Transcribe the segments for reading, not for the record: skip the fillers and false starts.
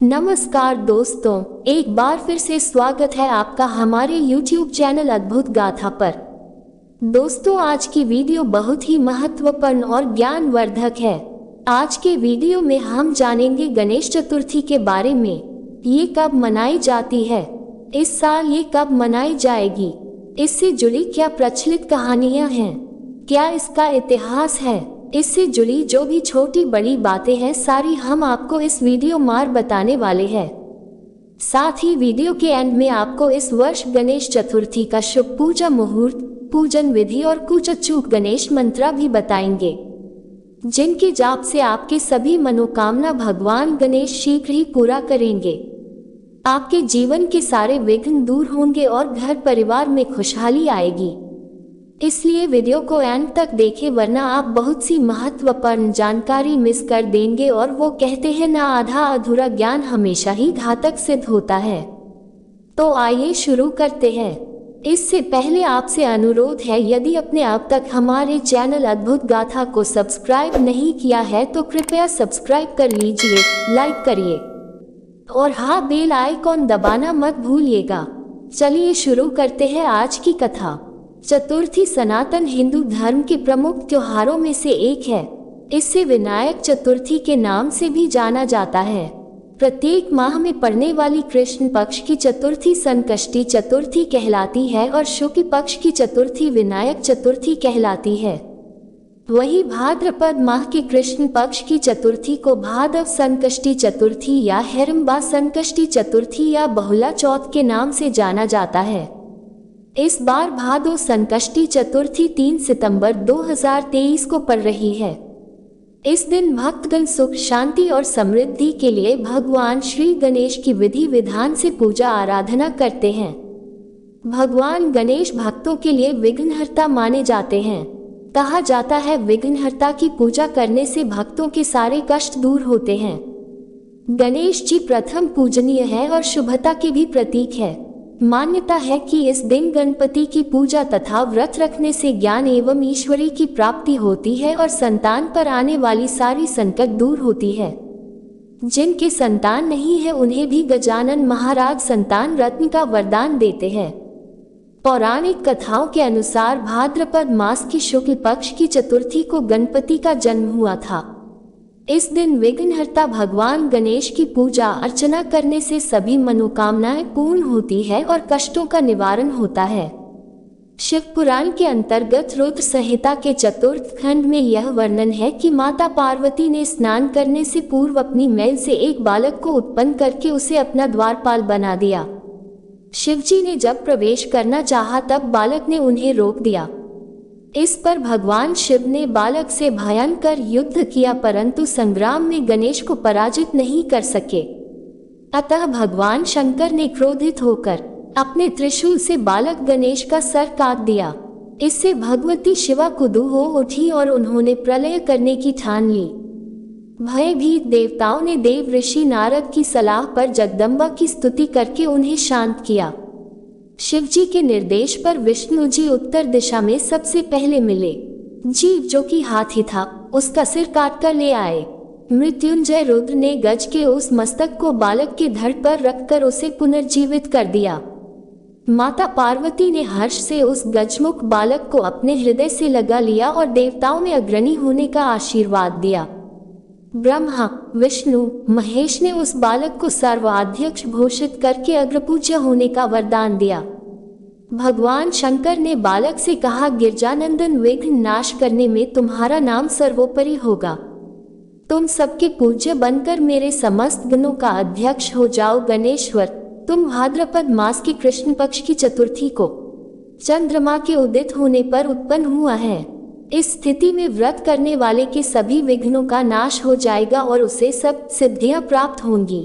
नमस्कार दोस्तों, एक बार फिर से स्वागत है आपका हमारे YouTube चैनल अद्भुत गाथा पर। दोस्तों, आज की वीडियो बहुत ही महत्वपूर्ण और ज्ञानवर्धक है। आज के वीडियो में हम जानेंगे गणेश चतुर्थी के बारे में। ये कब मनाई जाती है, इस साल ये कब मनाई जाएगी, इससे जुड़ी क्या प्रचलित कहानियाँ हैं, क्या इसका इतिहास है, इससे जुड़ी जो भी छोटी बड़ी बातें हैं सारी हम आपको इस वीडियो मार बताने वाले हैं। साथ ही वीडियो के एंड में आपको इस वर्ष गणेश चतुर्थी का शुभ पूजा मुहूर्त, पूजन विधि और कुछ अचूक गणेश मंत्र भी बताएंगे, जिनके जाप से आपके सभी मनोकामना भगवान गणेश शीघ्र ही पूरा करेंगे। आपके जीवन के सारे विघ्न दूर होंगे और घर परिवार में खुशहाली आएगी। इसलिए वीडियो को एंड तक देखें, वरना आप बहुत सी महत्वपूर्ण जानकारी मिस कर देंगे। और वो कहते हैं ना, आधा अधूरा ज्ञान हमेशा ही घातक सिद्ध होता है। तो आइए शुरू करते हैं। इससे पहले आपसे अनुरोध है, यदि आपने अब तक हमारे चैनल अद्भुत गाथा को सब्सक्राइब नहीं किया है तो कृपया सब्सक्राइब कर लीजिए, लाइक करिए और हाँ, बेल आइकॉन दबाना मत भूलिएगा। चलिए शुरू करते हैं आज की कथा। चतुर्थी सनातन हिंदू धर्म के प्रमुख त्योहारों में से एक है। इसे विनायक चतुर्थी के नाम से भी जाना जाता है। प्रत्येक माह में पड़ने वाली कृष्ण पक्ष की चतुर्थी संकष्टी चतुर्थी कहलाती है और शुक्ल पक्ष की चतुर्थी विनायक चतुर्थी कहलाती है। वही भाद्रपद माह के कृष्ण पक्ष की चतुर्थी को भादव संकष्टी चतुर्थी या हेरंबा संकष्टी चतुर्थी या बहुला चौथ के नाम से जाना जाता है। इस बार भादो संकष्टी चतुर्थी 3 सितंबर 2023 को पड़ रही है। इस दिन भक्तगण सुख, शांति और समृद्धि के लिए भगवान श्री गणेश की विधि विधान से पूजा आराधना करते हैं। भगवान गणेश भक्तों के लिए विघ्नहर्ता माने जाते हैं। कहा जाता है, विघ्नहर्ता की पूजा करने से भक्तों के सारे कष्ट दूर होते हैं। गणेश जी प्रथम पूजनीय है और शुभता के भी प्रतीक है। मान्यता है कि इस दिन गणपति की पूजा तथा व्रत रखने से ज्ञान एवं ईश्वरी की प्राप्ति होती है और संतान पर आने वाली सारी संकट दूर होती है। जिनके संतान नहीं है उन्हें भी गजानन महाराज संतान रत्न का वरदान देते हैं। पौराणिक कथाओं के अनुसार भाद्रपद मास की शुक्ल पक्ष की चतुर्थी को गणपति का जन्म हुआ था। इस दिन विघ्नहर्ता भगवान गणेश की पूजा अर्चना करने से सभी मनोकामनाएं पूर्ण होती है और कष्टों का निवारण होता है। शिव पुराण के अंतर्गत रुद्र संहिता के चतुर्थ खंड में यह वर्णन है कि माता पार्वती ने स्नान करने से पूर्व अपनी मैल से एक बालक को उत्पन्न करके उसे अपना द्वारपाल बना दिया। शिवजी ने जब प्रवेश करना चाहा तब बालक ने उन्हें रोक दिया। इस पर भगवान शिव ने बालक से भयंकर युद्ध किया, परंतु संग्राम में गणेश को पराजित नहीं कर सके। अतः भगवान शंकर ने क्रोधित होकर अपने त्रिशूल से बालक गणेश का सर काट दिया। इससे भगवती शिवा क्रुद्ध हो उठी और उन्होंने प्रलय करने की ठान ली। भयभीत देवताओं ने देव ऋषि नारद की सलाह पर जगदम्बा की स्तुति करके उन्हें शांत किया। शिवजी के निर्देश पर विष्णु जी उत्तर दिशा में सबसे पहले मिले। जीव जो कि हाथी था, उसका सिर काट कर ले आए। मृत्युंजय रुद्र ने गज के उस मस्तक को बालक के धड़ पर रखकर उसे पुनर्जीवित कर दिया। माता पार्वती ने हर्ष से उस गजमुख बालक को अपने हृदय से लगा लिया और देवताओं में अग्रणी होने का आशीर्वाद दिया। ब्रह्मा, विष्णु, महेश ने उस बालक को सर्वाध्यक्ष घोषित करके अग्रपूज्य होने का वरदान दिया। भगवान शंकर ने बालक से कहा, गिरजानंदन, विघ्न नाश करने में तुम्हारा नाम सर्वोपरि होगा। तुम सबके पूज्य बनकर मेरे समस्त गणों का अध्यक्ष हो जाओ। गणेश्वर, तुम भाद्रपद मास के कृष्ण पक्ष की चतुर्थी को चंद्रमा के उदित होने पर उत्पन्न हुआ है। इस स्थिति में व्रत करने वाले के सभी विघ्नों का नाश हो जाएगा और उसे सब सिद्धियां प्राप्त होंगी।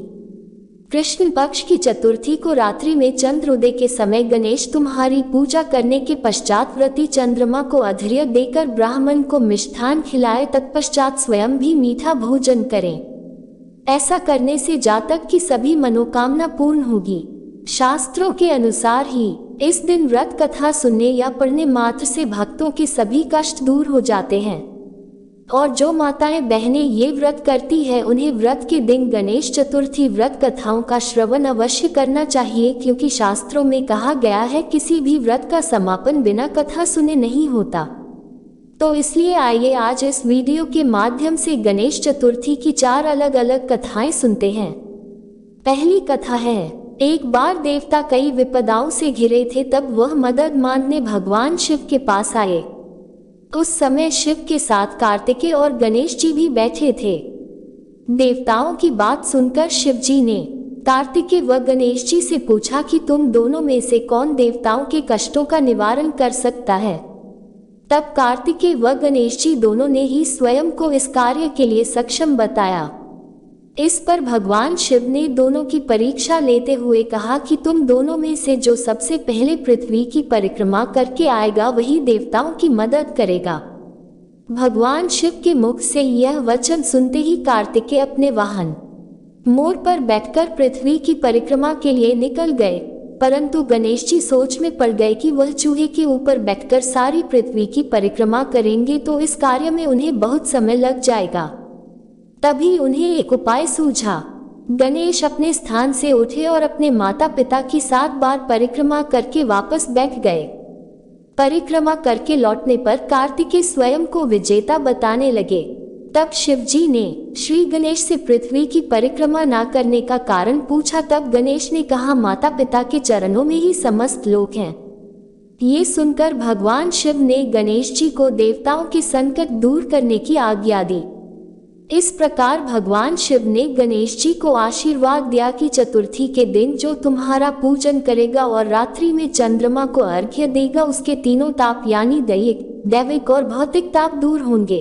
कृष्ण पक्ष की चतुर्थी को रात्रि में चंद्रोदय के समय गणेश तुम्हारी पूजा करने के पश्चात व्रती चंद्रमा को अर्घ्य देकर ब्राह्मण को मिष्ठान खिलाए, तत्पश्चात स्वयं भी मीठा भोजन करें। ऐसा करने से जातक की सभी मनोकामना पूर्ण होगी। शास्त्रों के अनुसार ही इस दिन व्रत कथा सुनने या पढ़ने मात्र से भक्तों के सभी कष्ट दूर हो जाते हैं। और जो माताएं बहनें ये व्रत करती है उन्हें व्रत के दिन गणेश चतुर्थी व्रत कथाओं का श्रवण अवश्य करना चाहिए, क्योंकि शास्त्रों में कहा गया है किसी भी व्रत का समापन बिना कथा सुने नहीं होता। तो इसलिए आइए आज इस वीडियो के माध्यम से गणेश चतुर्थी की 4 अलग अलग कथाएं सुनते हैं। पहली कथा है, एक बार देवता कई विपदाओं से घिरे थे, तब वह मदद मांगने भगवान शिव के पास आए। उस समय शिव के साथ कार्तिकेय और गणेश जी भी बैठे थे। देवताओं की बात सुनकर शिव जी ने कार्तिकेय व गणेश जी से पूछा कि तुम दोनों में से कौन देवताओं के कष्टों का निवारण कर सकता है। तब कार्तिकेय व गणेश जी दोनों ने ही स्वयं को इस कार्य के लिए सक्षम बताया। इस पर भगवान शिव ने दोनों की परीक्षा लेते हुए कहा कि तुम दोनों में से जो सबसे पहले पृथ्वी की परिक्रमा करके आएगा वही देवताओं की मदद करेगा। भगवान शिव के मुख से यह वचन सुनते ही कार्तिकेय अपने वाहन मोर पर बैठकर पृथ्वी की परिक्रमा के लिए निकल गए, परंतु गणेश जी सोच में पड़ गए कि वह चूहे के ऊपर बैठकर सारी पृथ्वी की परिक्रमा करेंगे तो इस कार्य में उन्हें बहुत समय लग जाएगा। तभी उन्हें एक उपाय सूझा। गणेश अपने स्थान से उठे और अपने माता पिता की 7 बार परिक्रमा करके वापस बैठ गए। परिक्रमा करके लौटने पर कार्तिकेय स्वयं को विजेता बताने लगे। तब शिव जी ने श्री गणेश से पृथ्वी की परिक्रमा न करने का कारण पूछा। तब गणेश ने कहा, माता पिता के चरणों में ही समस्त लोक हैं। ये सुनकर भगवान शिव ने गणेश जी को देवताओं के संकट दूर करने की आज्ञा दी। इस प्रकार भगवान शिव ने गणेश जी को आशीर्वाद दिया कि चतुर्थी के दिन जो तुम्हारा पूजन करेगा और रात्रि में चंद्रमा को अर्घ्य देगा उसके तीनों ताप यानी दैहिक, दैविक और भौतिक ताप दूर होंगे।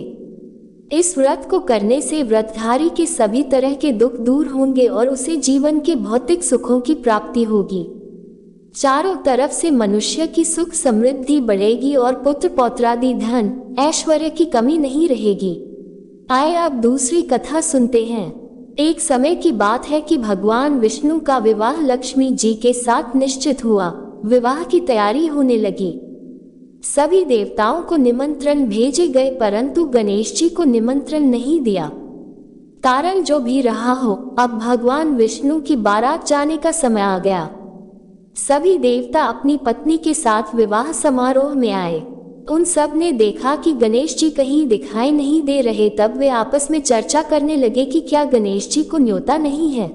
इस व्रत को करने से व्रतधारी के सभी तरह के दुख दूर होंगे और उसे जीवन के भौतिक सुखों की प्राप्ति होगी। चारों तरफ से मनुष्य की सुख समृद्धि बढ़ेगी और पुत्र पौत्रादि धन ऐश्वर्य की कमी नहीं रहेगी। आइए अब दूसरी कथा सुनते हैं। एक समय की बात है कि भगवान विष्णु का विवाह लक्ष्मी जी के साथ निश्चित हुआ। विवाह की तैयारी होने लगी। सभी देवताओं को निमंत्रण भेजे गए, परंतु गणेश जी को निमंत्रण नहीं दिया। कारण जो भी रहा हो, अब भगवान विष्णु की बारात जाने का समय आ गया। सभी देवता अपनी पत्नी के साथ विवाह समारोह में आए। उन सब ने देखा कि गणेश जी कहीं दिखाई नहीं दे रहे। तब वे आपस में चर्चा करने लगे कि क्या गणेश जी को न्योता नहीं है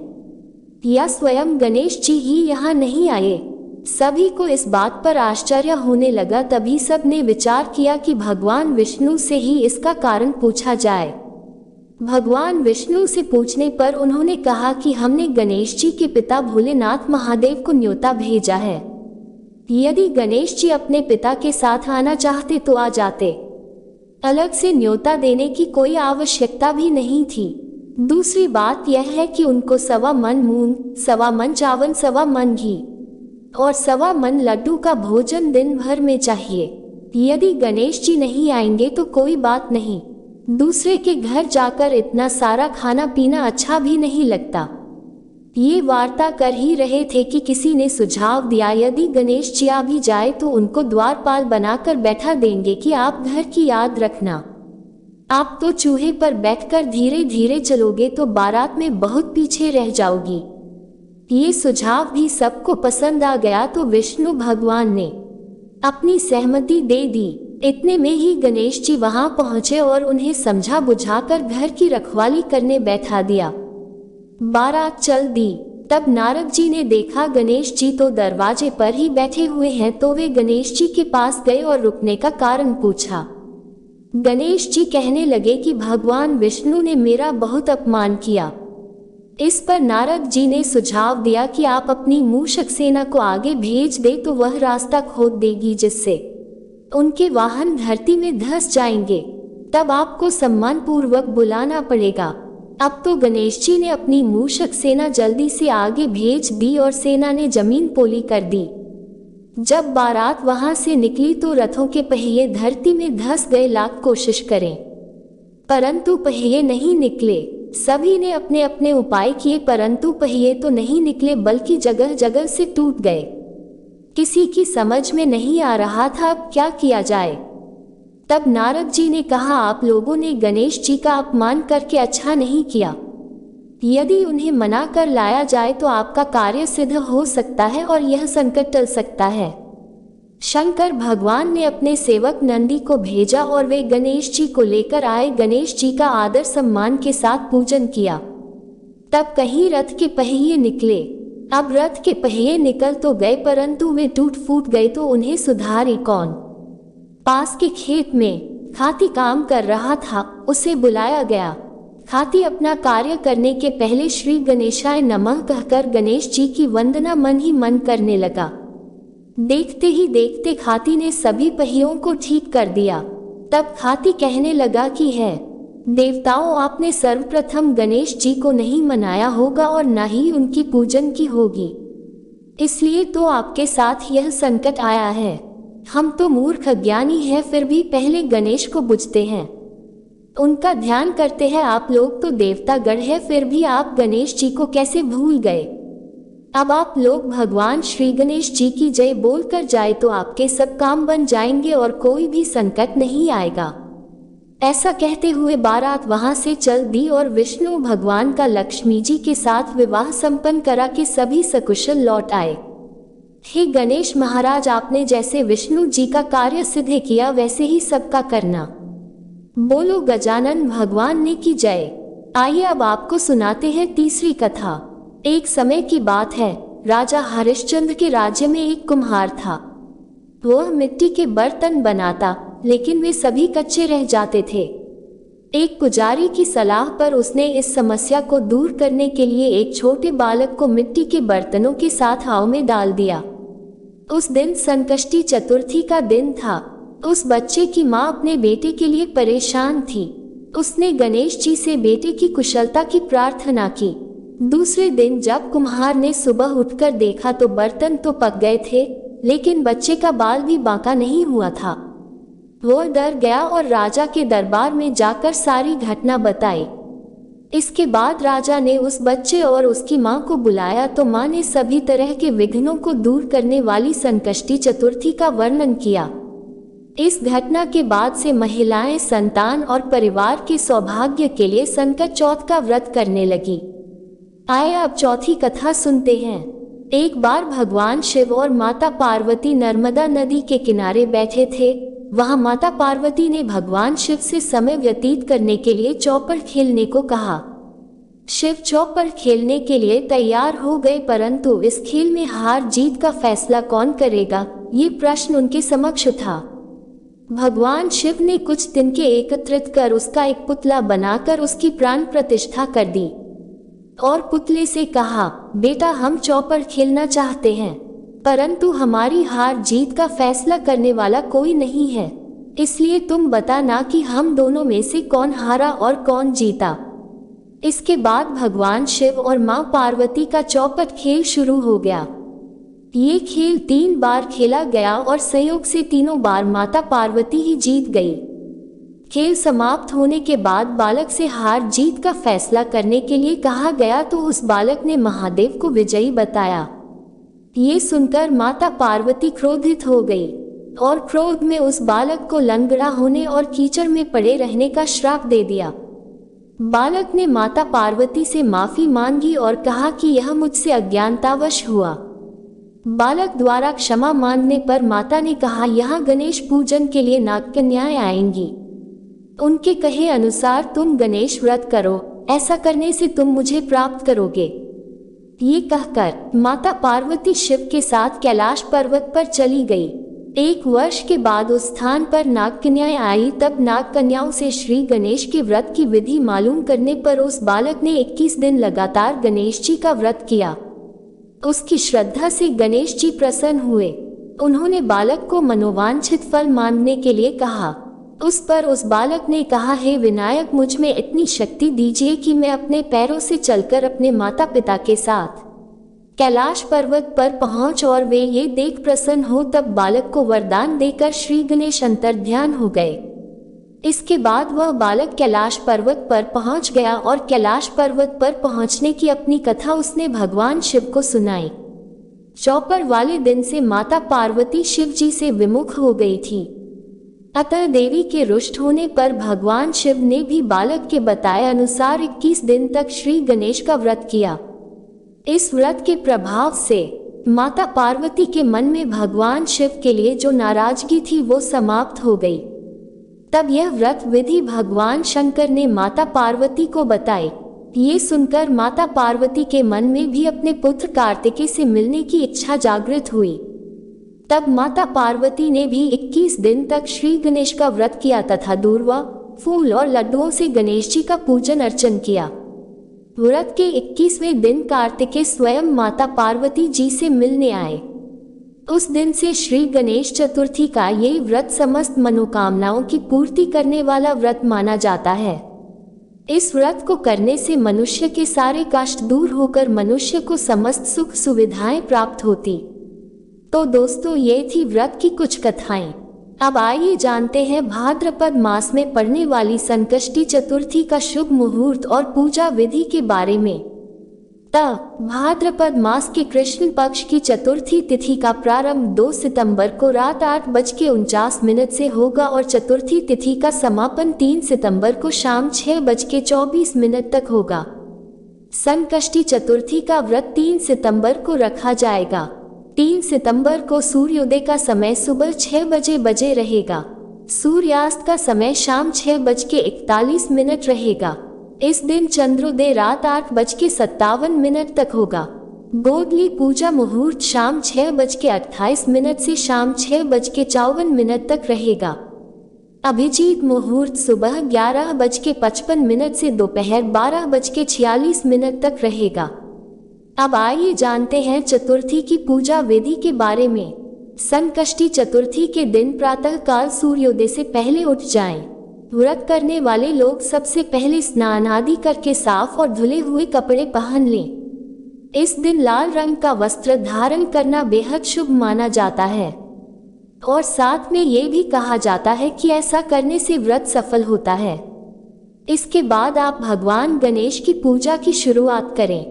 या स्वयं गणेश जी ही यहाँ नहीं आए। सभी को इस बात पर आश्चर्य होने लगा। तभी सब ने विचार किया कि भगवान विष्णु से ही इसका कारण पूछा जाए। भगवान विष्णु से पूछने पर उन्होंने कहा कि हमने गणेश जी के पिता भोलेनाथ महादेव को न्योता भेजा है। यदि गणेश जी अपने पिता के साथ आना चाहते तो आ जाते। अलग से न्योता देने की कोई आवश्यकता भी नहीं थी। दूसरी बात यह है कि उनको 1.25 मन मूंग, 1.25 मन चावल, 1.25 मन घी और 1.25 मन लड्डू का भोजन दिन भर में चाहिए। यदि गणेश जी नहीं आएंगे तो कोई बात नहीं, दूसरे के घर जाकर इतना सारा खाना पीना अच्छा भी नहीं लगता। ये वार्ता कर ही रहे थे कि किसी ने सुझाव दिया, यदि गणेश जी आ भी जाए तो उनको द्वारपाल बनाकर बैठा देंगे कि आप घर की याद रखना। आप तो चूहे पर बैठकर धीरे धीरे चलोगे तो बारात में बहुत पीछे रह जाओगी। ये सुझाव भी सबको पसंद आ गया तो विष्णु भगवान ने अपनी सहमति दे दी। इतने में ही गणेश जी वहां पहुंचे और उन्हें समझा बुझाकर घर की रखवाली करने बैठा दिया। बारात चल दी। तब नारद जी ने देखा गणेश जी तो दरवाजे पर ही बैठे हुए हैं, तो वे गणेश जी के पास गए और रुकने का कारण पूछा। गणेश जी कहने लगे कि भगवान विष्णु ने मेरा बहुत अपमान किया। इस पर नारद जी ने सुझाव दिया कि आप अपनी मूषक सेना को आगे भेज दे तो वह रास्ता खोद देगी, जिससे उनके वाहन धरती में धंस जाएंगे। तब आपको सम्मान पूर्वक बुलाना पड़ेगा। अब तो गणेश जी ने अपनी मूषक सेना जल्दी से आगे भेज दी और सेना ने जमीन पोली कर दी। जब बारात वहां से निकली तो रथों के पहिए धरती में धंस गए। लाख कोशिश करें परंतु पहिए नहीं निकले। सभी ने अपने अपने उपाय किए परंतु पहिए तो नहीं निकले, बल्कि जगह जगह से टूट गए। किसी की समझ में नहीं आ रहा था अब क्या किया जाए। तब नारद जी ने कहा, आप लोगों ने गणेश जी का अपमान करके अच्छा नहीं किया। यदि उन्हें मना कर लाया जाए तो आपका कार्य सिद्ध हो सकता है और यह संकट टल सकता है। शंकर भगवान ने अपने सेवक नंदी को भेजा और वे गणेश जी को लेकर आए। गणेश जी का आदर सम्मान के साथ पूजन किया। तब कहीं रथ के पहिए निकले। अब रथ के पहिए निकल तो गए, परंतु वे टूट फूट गए तो उन्हें सुधारे कौन। पास के खेत में हाथी काम कर रहा था, उसे बुलाया गया। हाथी अपना कार्य करने के पहले श्री गणेशाय नमः कहकर गणेश जी की वंदना मन ही मन करने लगा। देखते ही देखते हाथी ने सभी पहियों को ठीक कर दिया। तब हाथी कहने लगा कि है देवताओं, आपने सर्वप्रथम गणेश जी को नहीं मनाया होगा और न ही उनकी पूजन की होगी, इसलिए तो आपके साथ यह संकट आया है। हम तो मूर्ख अज्ञानी हैं, फिर भी पहले गणेश को पूजते हैं, उनका ध्यान करते हैं। आप लोग तो देवतागण हैं, फिर भी आप गणेश जी को कैसे भूल गए। अब आप लोग भगवान श्री गणेश जी की जय बोलकर जाए तो आपके सब काम बन जाएंगे और कोई भी संकट नहीं आएगा। ऐसा कहते हुए बारात वहां से चल दी और विष्णु भगवान का लक्ष्मी जी के साथ विवाह संपन्न करा के सभी सकुशल लौट आए। हे गणेश महाराज, आपने जैसे विष्णु जी का कार्य सिद्ध किया वैसे ही सबका करना। बोलो गजानन भगवान ने की जय। आइए अब आपको सुनाते हैं तीसरी कथा। एक समय की बात है, राजा हरिश्चंद्र के राज्य में एक कुम्हार था। वह मिट्टी के बर्तन बनाता, लेकिन वे सभी कच्चे रह जाते थे। एक पुजारी की सलाह पर उसने इस समस्या को दूर करने के लिए एक छोटे बालक को मिट्टी के बर्तनों के साथ आव में डाल दिया। उस दिन संकष्टी चतुर्थी का दिन था। उस बच्चे की माँ अपने बेटे के लिए परेशान थी। उसने गणेश जी से बेटे की कुशलता की प्रार्थना की। दूसरे दिन जब कुम्हार ने सुबह उठकर देखा तो बर्तन तो पक गए थे, लेकिन बच्चे का बाल भी बांका नहीं हुआ था। वो डर गया और राजा के दरबार में जाकर सारी घटना बताई। इसके बाद राजा ने उस बच्चे और उसकी माँ को बुलाया तो माँ ने सभी तरह के विघ्नों को दूर करने वाली संकष्टी चतुर्थी का वर्णन किया। इस घटना के बाद से महिलाएं संतान और परिवार के सौभाग्य के लिए संकट चौथ का व्रत करने लगी। आइए अब चौथी कथा सुनते हैं। एक बार भगवान शिव और माता पार्वती नर्मदा नदी के किनारे बैठे थे। वहां माता पार्वती ने भगवान शिव से समय व्यतीत करने के लिए चौपड़ खेलने को कहा। शिव चौपड़ खेलने के लिए तैयार हो गए, परंतु इस खेल में हार जीत का फैसला कौन करेगा, ये प्रश्न उनके समक्ष था। भगवान शिव ने कुछ तिनके एकत्रित कर उसका एक पुतला बनाकर उसकी प्राण प्रतिष्ठा कर दी और पुतले से कहा, बेटा हम चौपड़ खेलना चाहते हैं, परंतु हमारी हार जीत का फैसला करने वाला कोई नहीं है, इसलिए तुम बताना कि हम दोनों में से कौन हारा और कौन जीता। इसके बाद भगवान शिव और मां पार्वती का चौपड़ खेल शुरू हो गया। ये खेल 3 बार खेला गया और संयोग से तीनों बार माता पार्वती ही जीत गई। खेल समाप्त होने के बाद बालक से हार जीत का फैसला करने के लिए कहा गया तो उस बालक ने महादेव को विजयी बताया। ये सुनकर माता पार्वती क्रोधित हो गई और क्रोध में उस बालक को लंगड़ा होने और कीचड़ में पड़े रहने का श्राप दे दिया। बालक ने माता पार्वती से माफी मांगी और कहा कि यह मुझसे अज्ञानतावश हुआ। बालक द्वारा क्षमा मांगने पर माता ने कहा, यहाँ गणेश पूजन के लिए नागकन्याएं आएंगी, उनके कहे अनुसार तुम गणेश व्रत करो, ऐसा करने से तुम मुझे प्राप्त करोगे। ये कहकर माता पार्वती शिव के साथ कैलाश पर्वत पर चली गई। 1 वर्ष के बाद उस स्थान पर नागकन्याएं आई। तब नागकन्याओं से श्री गणेश के व्रत की विधि मालूम करने पर उस बालक ने 21 दिन लगातार गणेश जी का व्रत किया। उसकी श्रद्धा से गणेश जी प्रसन्न हुए। उन्होंने बालक को मनोवांछित फल मांगने के लिए कहा। उस पर उस बालक ने कहा, हे विनायक, मुझ में इतनी शक्ति दीजिए कि मैं अपने पैरों से चलकर अपने माता पिता के साथ कैलाश पर्वत पर पहुंच और वे ये देख प्रसन्न हो। तब बालक को वरदान देकर श्री गणेश अंतर्ध्यान हो गए। इसके बाद वह बालक कैलाश पर्वत पर पहुंच गया और कैलाश पर्वत पर पहुंचने की अपनी कथा उसने भगवान शिव को सुनाई। चौपड़ वाले दिन से माता पार्वती शिव जी से विमुख हो गई थी। अतः देवी के रुष्ट होने पर भगवान शिव ने भी बालक के बताए अनुसार 21 दिन तक श्री गणेश का व्रत किया। इस व्रत के प्रभाव से माता पार्वती के मन में भगवान शिव के लिए जो नाराजगी थी वो समाप्त हो गई। तब यह व्रत विधि भगवान शंकर ने माता पार्वती को बताई। ये सुनकर माता पार्वती के मन में भी अपने पुत्र कार्तिकेय से मिलने की इच्छा जागृत हुई। तब माता पार्वती ने भी 21 दिन तक श्री गणेश का व्रत किया तथा दूर्वा, फूल और लड्डुओं से गणेश जी का पूजन अर्चन किया। व्रत के 21वें दिन कार्तिकेय स्वयं माता पार्वती जी से मिलने आए। उस दिन से श्री गणेश चतुर्थी का ये व्रत समस्त मनोकामनाओं की पूर्ति करने वाला व्रत माना जाता है। इस व्रत को करने से मनुष्य के सारे कष्ट दूर होकर मनुष्य को समस्त सुख सुविधाएं प्राप्त होती। तो दोस्तों, ये थी व्रत की कुछ कथाएं। अब आइए जानते हैं भाद्रपद मास में पड़ने वाली संकष्टी चतुर्थी का शुभ मुहूर्त और पूजा विधि के बारे में। भाद्रपद मास के कृष्ण पक्ष की चतुर्थी तिथि का प्रारंभ 2 सितंबर को रात 8:49 से होगा और चतुर्थी तिथि का समापन 3 सितंबर को शाम 6:24 तक होगा। संकष्टी चतुर्थी का व्रत 3 सितंबर को रखा जाएगा। 3 सितंबर को सूर्योदय का समय सुबह 6 बजे रहेगा। सूर्यास्त का समय शाम 6:41 रहेगा। इस दिन चंद्रोदय रात 8:57 तक होगा। गोधली पूजा मुहूर्त शाम 6:28 से शाम 6:54 तक रहेगा। अभिजीत मुहूर्त सुबह 11:55 से दोपहर 12:46 तक रहेगा। अब आइए जानते हैं चतुर्थी की पूजा विधि के बारे में। संकष्टी चतुर्थी के दिन प्रातः काल सूर्योदय से पहले उठ जाएं। व्रत करने वाले लोग सबसे पहले स्नान आदि करके साफ और धुले हुए कपड़े पहन लें। इस दिन लाल रंग का वस्त्र धारण करना बेहद शुभ माना जाता है और साथ में ये भी कहा जाता है कि ऐसा करने से व्रत सफल होता है। इसके बाद आप भगवान गणेश की पूजा की शुरुआत करें।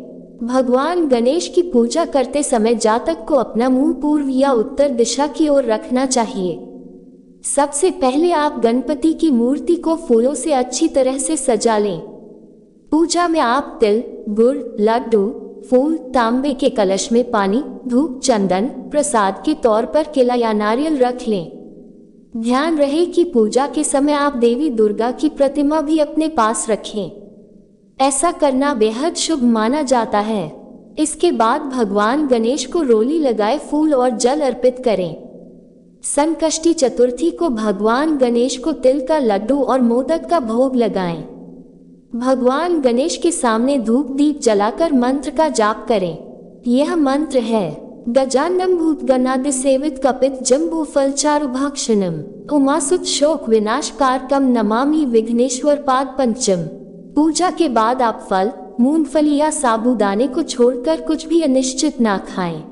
भगवान गणेश की पूजा करते समय जातक को अपना मुंह पूर्व या उत्तर दिशा की ओर रखना चाहिए। सबसे पहले आप गणपति की मूर्ति को फूलों से अच्छी तरह से सजा लें। पूजा में आप तिल, गुड़, लड्डू, फूल, तांबे के कलश में पानी, धूप, चंदन प्रसाद के तौर पर केला या नारियल रख लें। ध्यान रहे कि पूजा के समय आप देवी दुर्गा की प्रतिमा भी अपने पास रखें। ऐसा करना बेहद शुभ माना जाता है। इसके बाद भगवान गणेश को रोली लगाए फूल और जल अर्पित करें। संकष्टी चतुर्थी को भगवान गणेश को तिल का लड्डू और मोदक का भोग लगाएं। भगवान गणेश के सामने धूप दीप जलाकर मंत्र का जाप करें। यह मंत्र है: गजाननं भूतगणादि सेवित कपित जम्बू फलचारुभक्षणम उमासुत शोक विनाशकारकम नमामि विघ्नेश्वर पाद पंचम। पूजा के बाद आप फल, मूंगफली या साबूदाने को छोड़कर कुछ भी अनिश्चित ना खाएं।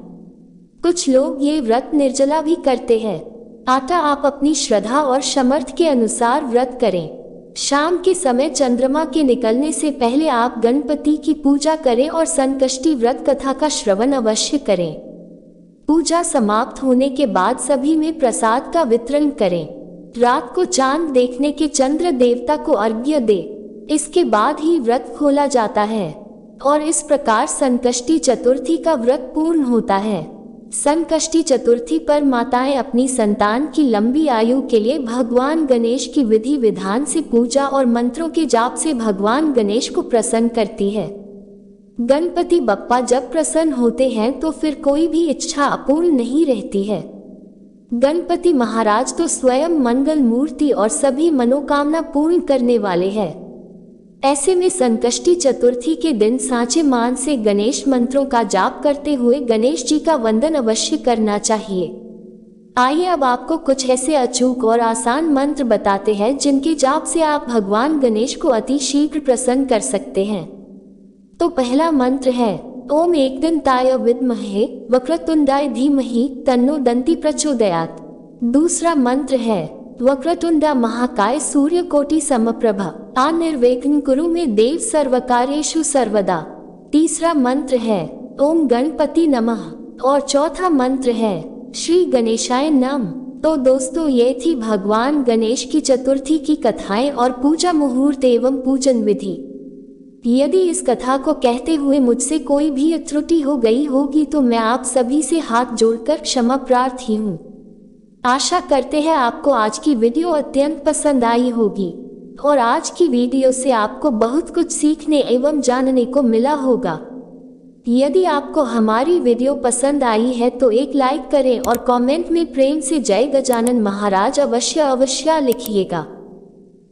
कुछ लोग ये व्रत निर्जला भी करते हैं। आटा आप अपनी श्रद्धा और समर्थ के अनुसार व्रत करें। शाम के समय चंद्रमा के निकलने से पहले आप गणपति की पूजा करें और संकष्टी व्रत कथा का श्रवण अवश्य करें। पूजा समाप्त होने के बाद सभी में प्रसाद का वितरण करें। रात को चांद देखने के चंद्र देवता को अर्घ्य दे। इसके बाद ही व्रत खोला जाता है और इस प्रकार संकष्टी चतुर्थी का व्रत पूर्ण होता है। संकष्टी चतुर्थी पर माताएं अपनी संतान की लंबी आयु के लिए भगवान गणेश की विधि विधान से पूजा और मंत्रों के जाप से भगवान गणेश को प्रसन्न करती है। गणपति बप्पा जब प्रसन्न होते हैं तो फिर कोई भी इच्छा अपूर्ण नहीं रहती है। गणपति महाराज तो स्वयं मंगल मूर्ति और सभी मनोकामना पूर्ण करने वाले हैं। ऐसे में संकष्टी चतुर्थी के दिन सांचे मान से गणेश मंत्रों का जाप करते हुए गणेश जी का वंदन अवश्य करना चाहिए। आइए अब आपको कुछ ऐसे अचूक और आसान मंत्र बताते हैं जिनके जाप से आप भगवान गणेश को अति शीघ्र प्रसन्न कर सकते हैं। तो पहला मंत्र है ओम एकदंताय विद्महे वक्रतुंडाय धीमहि तन्नो दंती प्रचोदयात्। दूसरा मंत्र है वक्रतुंडा महाकाय सूर्यकोटि समप्रभ निर्विघ्नं कुरु मे देव सर्वकार्येषु सर्वदा। तीसरा मंत्र है ओम गणपति नमः और चौथा मंत्र है श्री गणेशाय नमः। तो दोस्तों, ये थी भगवान गणेश की चतुर्थी की कथाएं और पूजा मुहूर्त एवं पूजन विधि। यदि इस कथा को कहते हुए मुझसे कोई भी त्रुटि हो गई होगी तो मैं आप सभी से हाथ जोड़कर क्षमा प्रार्थी हूँ। आशा करते हैं आपको आज की वीडियो अत्यंत पसंद आई होगी और आज की वीडियो से आपको बहुत कुछ सीखने एवं जानने को मिला होगा। यदि आपको हमारी वीडियो पसंद आई है तो एक लाइक करें और कमेंट में प्रेम से जय गजानन महाराज अवश्य लिखिएगा।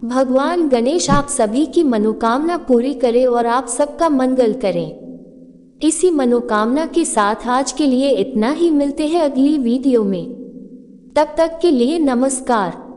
भगवान गणेश आप सभी की मनोकामना पूरी करे और आप सबका मंगल करें। इसी मनोकामना के साथ आज के लिए इतना ही। मिलते हैं अगली वीडियो में। तब तक के लिए नमस्कार।